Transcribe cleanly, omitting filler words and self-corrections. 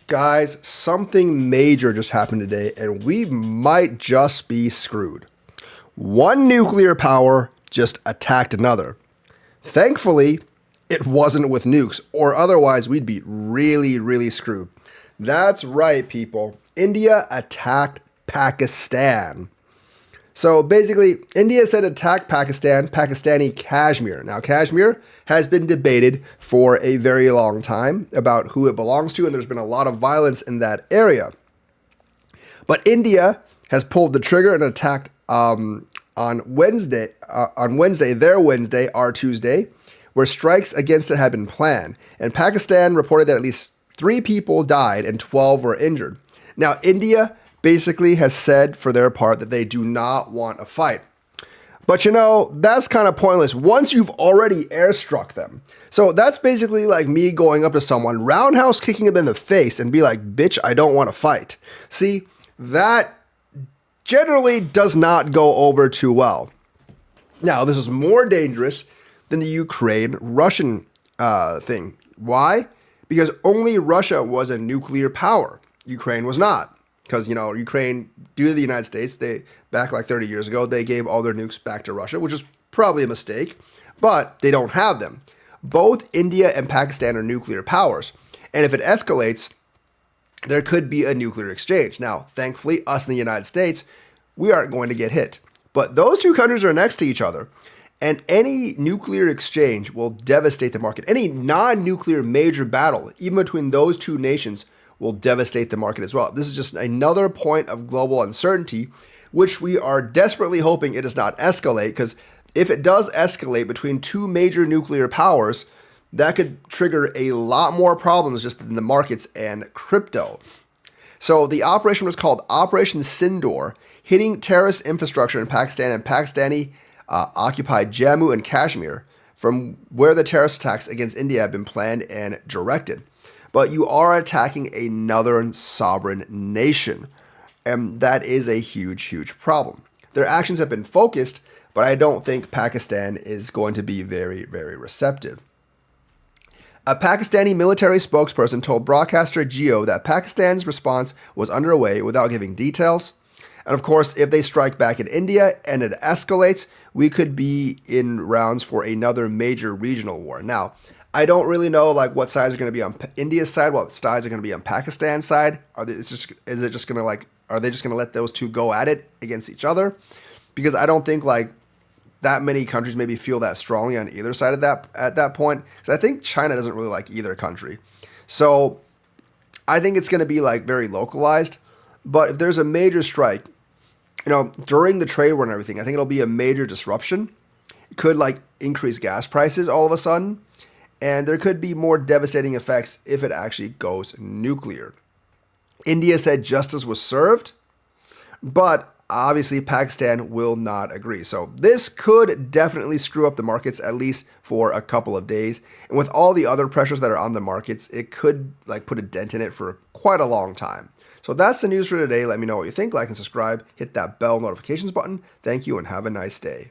Guys, something major just happened today, and we might just be screwed. One nuclear power just attacked another. Thankfully, it wasn't with nukes, or otherwise we'd be really, really screwed. That's right, people. India attacked Pakistan. So basically, India said attack Pakistan, Pakistani Kashmir. Now, Kashmir has been debated for a very long time about who it belongs to, and there's been a lot of violence in that area. But India has pulled the trigger and attacked on Wednesday, their Wednesday, our Tuesday, where strikes against it had been planned. And Pakistan reported that at least 3 people died and 12 were injured. Now, India basically has said for their part that they do not want a fight. But that's kind of pointless once you've already airstruck them. So that's basically like me going up to someone, roundhouse kicking them in the face and be like, bitch, I don't want to fight. See, that generally does not go over too well. Now, this is more dangerous than the Ukraine-Russian thing. Why? Because only Russia was a nuclear power. Ukraine was not. Because, Ukraine, due to the United States, back like 30 years ago, they gave all their nukes back to Russia, which is probably a mistake, but they don't have them. Both India and Pakistan are nuclear powers, and if it escalates, there could be a nuclear exchange. Now, thankfully, us in the United States, we aren't going to get hit. But those two countries are next to each other, and any nuclear exchange will devastate the market. Any non-nuclear major battle, even between those two nations, will devastate the market as well. This is just another point of global uncertainty, which we are desperately hoping it does not escalate, because if it does escalate between two major nuclear powers, that could trigger a lot more problems just in the markets and crypto. So the operation was called Operation Sindoor, hitting terrorist infrastructure in Pakistan and Pakistani occupied Jammu and Kashmir, from where the terrorist attacks against India have been planned and directed. But you are attacking another sovereign nation, and that is a huge, huge problem. Their actions have been focused, but I don't think Pakistan is going to be very, very receptive. A Pakistani military spokesperson told broadcaster Jio that Pakistan's response was underway without giving details. And of course, if they strike back in India and it escalates, we could be in rounds for another major regional war. Now, I don't really know what sides are going to be on India's side, what sides are going to be on Pakistan's side. Are they just going to let those two go at it against each other? Because I don't think that many countries maybe feel that strongly on either side of that at that point. Because I think China doesn't really like either country. So I think it's going to be very localized. But if there's a major strike, during the trade war and everything, I think it'll be a major disruption. It could increase gas prices all of a sudden. And there could be more devastating effects if it actually goes nuclear. India said justice was served, but obviously Pakistan will not agree. So this could definitely screw up the markets, at least for a couple of days. And with all the other pressures that are on the markets, it could put a dent in it for quite a long time. So that's the news for today. Let me know what you think. Like and subscribe. Hit that bell notifications button. Thank you and have a nice day.